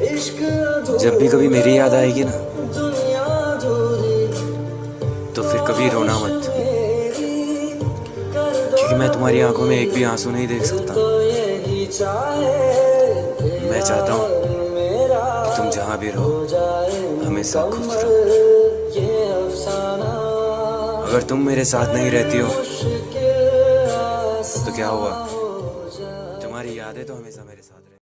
जब भी कभी मेरी याद आएगी ना, तो फिर कभी रोना मत, क्योंकि मैं तुम्हारी आंखों में एक भी आंसू नहीं देख सकता। मैं चाहता हूँ कि तुम जहाँ भी रहो हमेशा खुश रहो। अगर तुम मेरे साथ नहीं रहती हो तो क्या हुआ, तुम्हारी यादें तो हमेशा मेरे साथ।